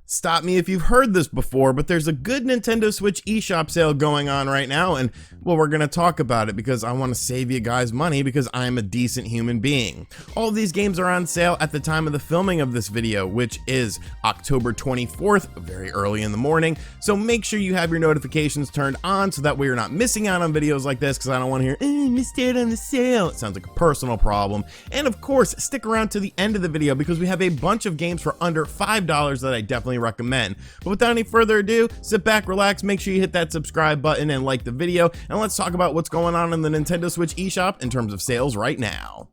Stop me if you've heard this before, but there's a good Nintendo Switch eShop sale going on right now, and well, we're gonna talk about it because I want to save you guys money because I'm a decent human being. All of these games are on sale at the time of the filming of this video, which is October 24th, very early in the morning, so make sure you have your notifications turned on so that way you're not missing out on videos like this, because I don't want to hear, missed out on the sale. It sounds like a personal problem. And of course, stick around to the end of the video because we have a bunch of games for under $5 that I definitely recommend. But without any further ado, sit back, relax, make sure you hit that subscribe button and like the video, and let's talk about what's going on in the Nintendo Switch eShop in terms of sales right now.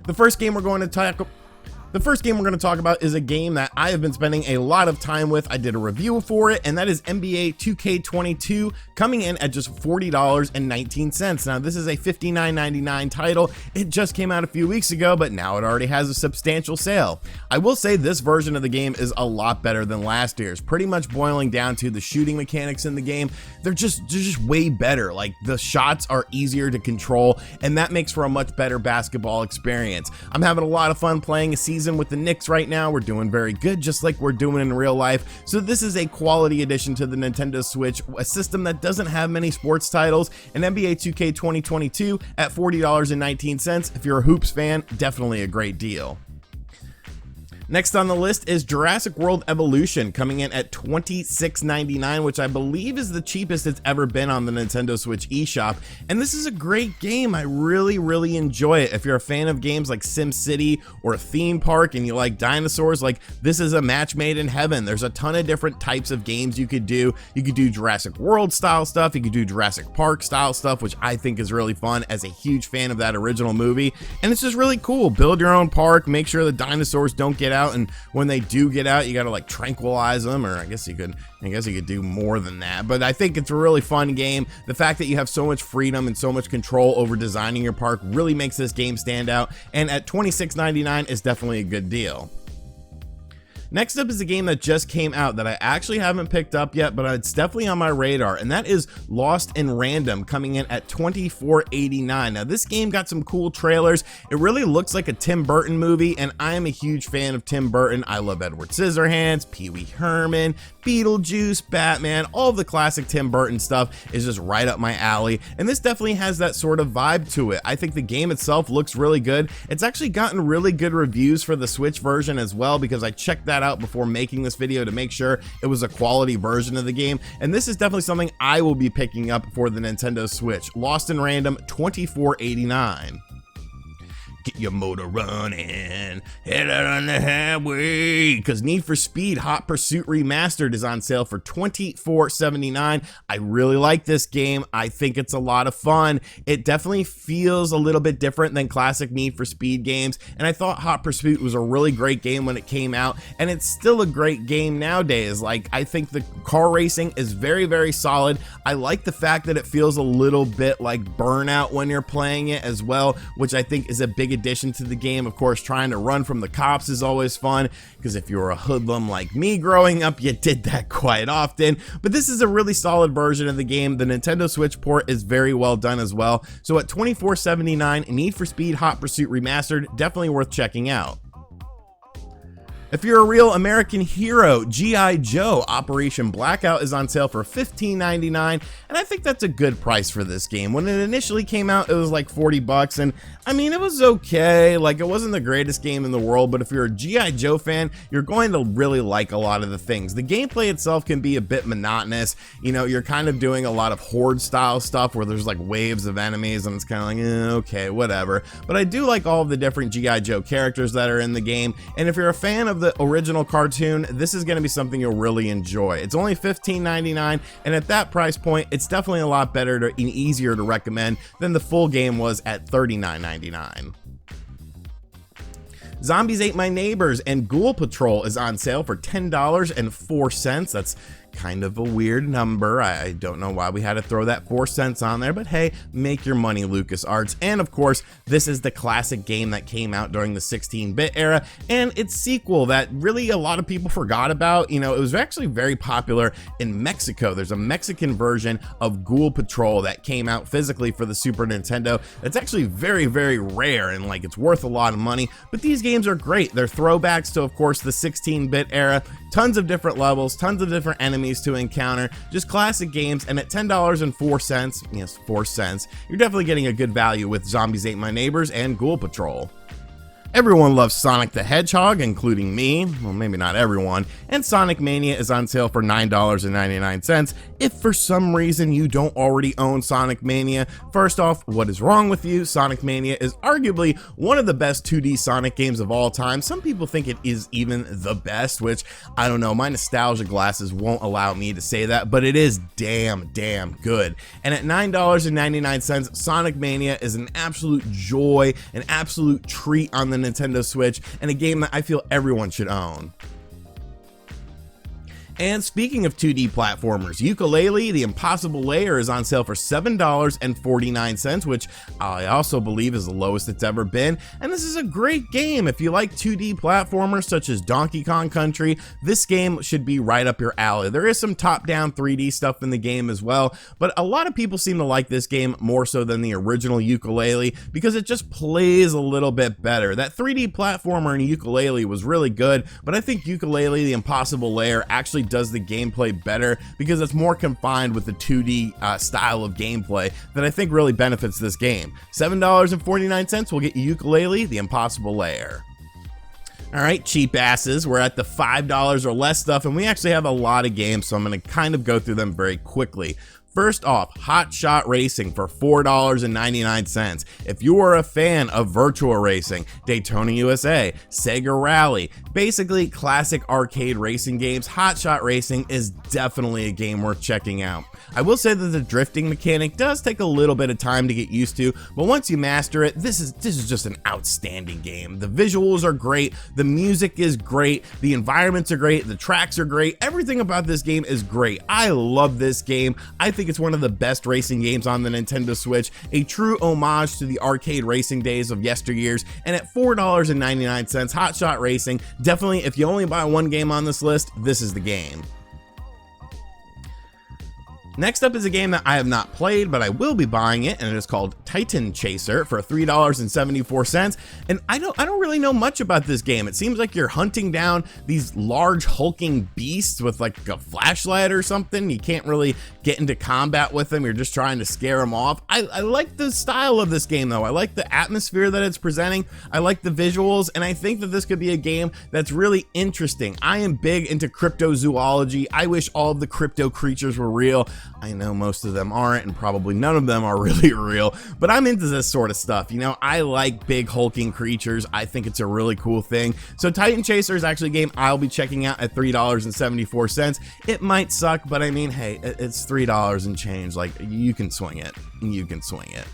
The first game we're going to talk about is a game that I have been spending a lot of time with. I did a review for it, and that is NBA 2K22, coming in at just $40.19. Now, this is a $59.99 title. It just came out a few weeks ago, but now it already has a substantial sale. I will say this version of the game is a lot better than last year's, pretty much boiling down to the shooting mechanics in the game. They're just way better. Like, the shots are easier to control, and that makes for a much better basketball experience. I'm having a lot of fun playing a season with the Knicks right now. We're doing very good, just like we're doing in real life. So this is a quality addition to the Nintendo Switch, a system that doesn't have many sports titles, and NBA 2K 2022 at $40.19. If you're a hoops fan, definitely a great deal. Next on the list is Jurassic World Evolution, coming in at $26.99, which I believe is the cheapest it's ever been on the Nintendo Switch eShop. And this is a great game. I really enjoy it. If you're a fan of games like SimCity or a theme park and you like dinosaurs, like, this is a match made in heaven. There's a ton of different types of games you could do. You could do Jurassic World style stuff. You could do Jurassic Park style stuff, which I think is really fun as a huge fan of that original movie. And it's just really cool. Build your own park, make sure the dinosaurs don't get out, and when they do get out, you gotta like tranquilize them, or I guess you could do more than that. But I think it's a really fun game. The fact that you have so much freedom and so much control over designing your park really makes this game stand out, and at $26.99 is definitely a good deal. Next up is a game that just came out that I actually haven't picked up yet, but it's definitely on my radar, and that is Lost in Random, coming in at $24.89. Now, this game got some cool trailers. It really looks like a Tim Burton movie, and I am a huge fan of Tim Burton. I love Edward Scissorhands, Pee Wee Herman, Beetlejuice, Batman. All of the classic Tim Burton stuff is just right up my alley, and this definitely has that sort of vibe to it. I think the game itself looks really good. It's actually gotten really good reviews for the Switch version as well, because I checked that out before making this video to make sure it was a quality version of the game, and this is definitely something I will be picking up for the Nintendo Switch. Lost in Random, $24.89. Get your motor running, head out on the highway, because Need for Speed Hot Pursuit Remastered is on sale for $24.79. I really like this game. I think it's a lot of fun. It definitely feels a little bit different than classic Need for Speed games, and I thought Hot Pursuit was a really great game when it came out, and it's still a great game nowadays. Like, I think the car racing is very solid. I like the fact that it feels a little bit like Burnout when you're playing it as well, which I think is a big addition to the game. Of course, trying to run from the cops is always fun, because if you were a hoodlum like me growing up, you did that quite often. But this is a really solid version of the game. The Nintendo Switch port is very well done as well. So at $24.79, Need for Speed Hot Pursuit Remastered, definitely worth checking out. If you're a real American hero, G.I. Joe Operation Blackout is on sale for $15.99, and I think that's a good price for this game. When it initially came out, it was like $40, and I mean, it was okay. Like, it wasn't the greatest game in the world, but if you're a G.I. Joe fan, you're going to really like a lot of the things. The gameplay itself can be a bit monotonous. You know, you're kind of doing a lot of horde style stuff where there's like waves of enemies, and it's kind of like, okay, whatever. But I do like all of the different G.I. Joe characters that are in the game, and if you're a fan of the original cartoon, this is going to be something you'll really enjoy. It's only $15.99, and at that price point, it's definitely a lot better and easier to recommend than the full game was at $39.99. Zombies Ate My Neighbors and Ghoul Patrol is on sale for $10.04. That's Kind of a weird number. I don't know why we had to throw that 4 cents on there, but hey, make your money, LucasArts. And of course, this is the classic game that came out during the 16-bit era, and its sequel that really a lot of people forgot about. You know, it was actually very popular in Mexico. There's a Mexican version of Ghoul Patrol that came out physically for the Super Nintendo. It's actually very, very rare, and like it's worth a lot of money, but these games are great. They're throwbacks to, of course, the 16-bit era. Tons of different levels, tons of different enemies to encounter, just classic games, and at $10.04, yes, 4 cents, you're definitely getting a good value with Zombies Ate My Neighbors and Ghoul Patrol. Everyone loves Sonic the Hedgehog, including me. Well, maybe not everyone. And Sonic Mania is on sale for $9.99. If for some reason you don't already own Sonic Mania, first off, what is wrong with you? Sonic Mania is arguably one of the best 2D Sonic games of all time. Some people think it is even the best, which I don't know. My nostalgia glasses won't allow me to say that, but it is damn good. And at $9.99, Sonic Mania is an absolute joy, an absolute treat on the Nintendo Switch, and a game that I feel everyone should own. And speaking of 2D platformers, Yooka-Laylee, The Impossible Lair is on sale for $7.49, which I also believe is the lowest it's ever been. And this is a great game. If you like 2D platformers such as Donkey Kong Country, this game should be right up your alley. There is some top-down 3D stuff in the game as well, but a lot of people seem to like this game more so than the original Yooka-Laylee because it just plays a little bit better. That 3D platformer in Yooka-Laylee was really good, but I think Yooka-Laylee, The Impossible Lair actually does the gameplay better because it's more confined with the 2D style of gameplay that I think really benefits this game. $7.49 will get you Yooka-Laylee, The Impossible Lair. All right, cheap asses, we're at the $5 or less stuff, and we actually have a lot of games, so I'm going to kind of go through them very quickly. First off, Hot Shot Racing for $4.99. If you are a fan of Virtua Racing, Daytona USA, Sega Rally, basically classic arcade racing games, Hot Shot Racing is definitely a game worth checking out. I will say that the drifting mechanic does take a little bit of time to get used to, but once you master it, this is just an outstanding game. The visuals are great, the music is great, the environments are great, the tracks are great, everything about this game is great. I love this game. I think it's one of the best racing games on the Nintendo Switch, a true homage to the arcade racing days of yesteryears, and at $4.99, Hot Shot Racing, definitely if you only buy one game on this list, this is the game. Next up is a game that I have not played, but I will be buying it, and it is called Titan Chaser for $3.74. And I don't really know much about this game. It seems like you're hunting down these large hulking beasts with like a flashlight or something. You can't really get into combat with them. You're just trying to scare them off. I like the style of this game though. I like the atmosphere that it's presenting. I like the visuals, and I think that this could be a game that's really interesting. I am big into cryptozoology. I wish all of the crypto creatures were real. I know most of them aren't, and probably none of them are really real, but I'm into this sort of stuff. You know, I like big hulking creatures. I think it's a really cool thing. So Titan Chaser is actually a game I'll be checking out at $3.74. It might suck, but I mean, hey, it's $3 and change. Like, you can swing it. You can swing it.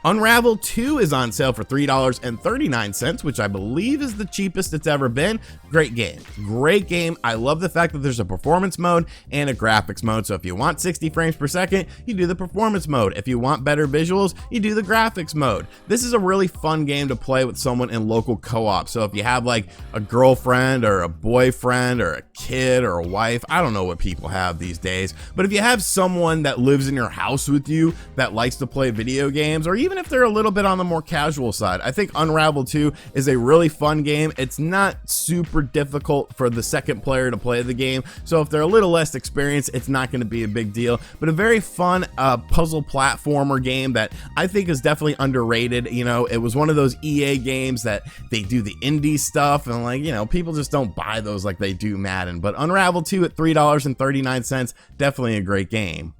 Unravel 2 is on sale for $3.39, which I believe is the cheapest it's ever been. Great game. Great game. I love the fact that there's a performance mode and a graphics mode. So if you want 60 frames per second, you do the performance mode. If you want better visuals, you do the graphics mode. This is a really fun game to play with someone in local co-op. So if you have like a girlfriend or a boyfriend or a kid or a wife, I don't know what people have these days, but if you have someone that lives in your house with you that likes to play video games, or even if they're a little bit on the more casual side, I think Unravel 2 is a really fun game. It's not super difficult for the second player to play the game, so if they're a little less experienced, it's not going to be a big deal, but a very fun puzzle platformer game that I think is definitely underrated. You know, it was one of those EA games that they do the indie stuff, and like, you know, people just don't buy those like they do Madden, but Unravel 2 at $3.39, definitely a great game.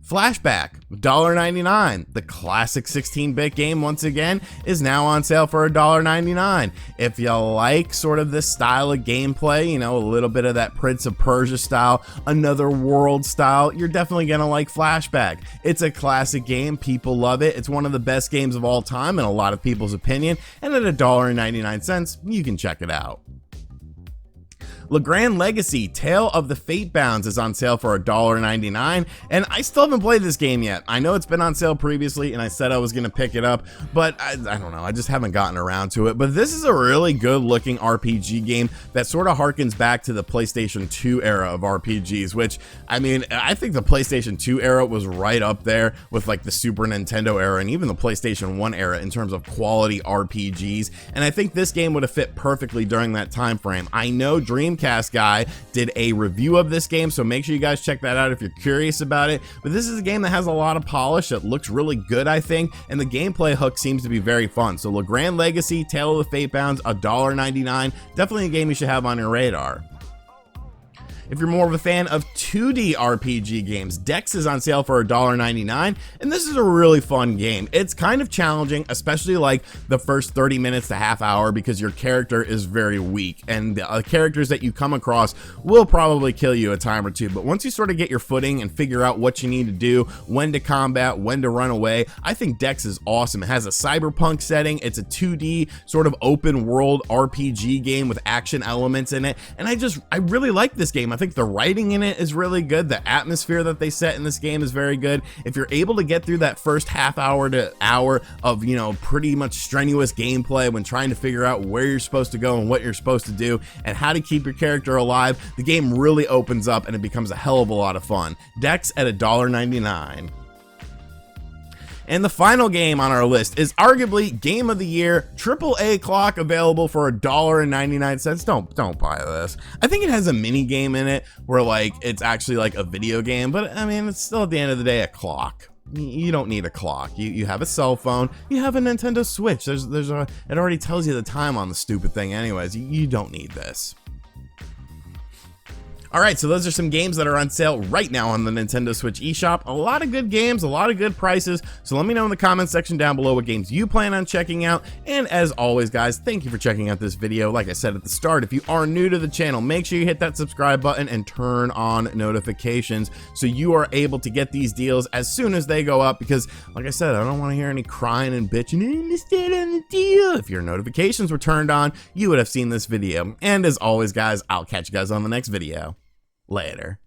Flashback, $1.99. The classic 16-bit game, once again, is now on sale for $1.99. If you like sort of this style of gameplay, you know, a little bit of that Prince of Persia style, Another World style, you're definitely gonna like Flashback. It's a classic game, people love it. It's one of the best games of all time in a lot of people's opinion, and at $1.99, you can check it out. Legrand Legacy, Tale of the Fatebounds is on sale for $1.99, and I still haven't played this game yet. I know it's been on sale previously, and I said I was going to pick it up, but I don't know, I just haven't gotten around to it. But this is a really good looking RPG game that sort of harkens back to the PlayStation 2 era of RPGs, which, I mean, I think the PlayStation 2 era was right up there with like the Super Nintendo era and even the PlayStation 1 era in terms of quality RPGs, and I think this game would have fit perfectly during that time frame. I know Dreamcast guy did a review of this game, so make sure you guys check that out if you're curious about it. But this is a game that has a lot of polish, that looks really good, I think, and the gameplay hook seems to be very fun. So Legrand Legacy, Tale of the Fatebounds, $1.99, definitely a game you should have on your radar. If you're more of a fan of 2D RPG games, Dex is on sale for $1.99, and this is a really fun game. It's kind of challenging, especially like the first 30 minutes to half hour, because your character is very weak, and the characters that you come across will probably kill you a time or two. But once you sort of get your footing and figure out what you need to do, when to combat, when to run away, I think Dex is awesome. It has a cyberpunk setting, it's a 2D sort of open world RPG game with action elements in it, and I really like this game. I think the writing in it is really good. The atmosphere that they set in this game is very good. If you're able to get through that first half hour to hour of, you know, pretty much strenuous gameplay when trying to figure out where you're supposed to go and what you're supposed to do and how to keep your character alive, the game really opens up and it becomes a hell of a lot of fun. Dex at $1.99. And the final game on our list is arguably Game of the Year, AAA clock, available for $1.99. Don't buy this. I think it has a mini game in it where like it's actually like a video game, but I mean, it's still at the end of the day a clock. You don't need a clock. You have a cell phone. You have a Nintendo Switch. It already tells you the time on the stupid thing anyways. You don't need this. Alright, so those are some games that are on sale right now on the Nintendo Switch eShop. A lot of good games, a lot of good prices, so let me know in the comment section down below what games you plan on checking out. And as always, guys, thank you for checking out this video. Like I said at the start, if you are new to the channel, make sure you hit that subscribe button and turn on notifications so you are able to get these deals as soon as they go up, because like I said, I don't want to hear any crying and bitching, I understand on the deal. If your notifications were turned on, you would have seen this video. And as always, guys, I'll catch you guys on the next video. Later.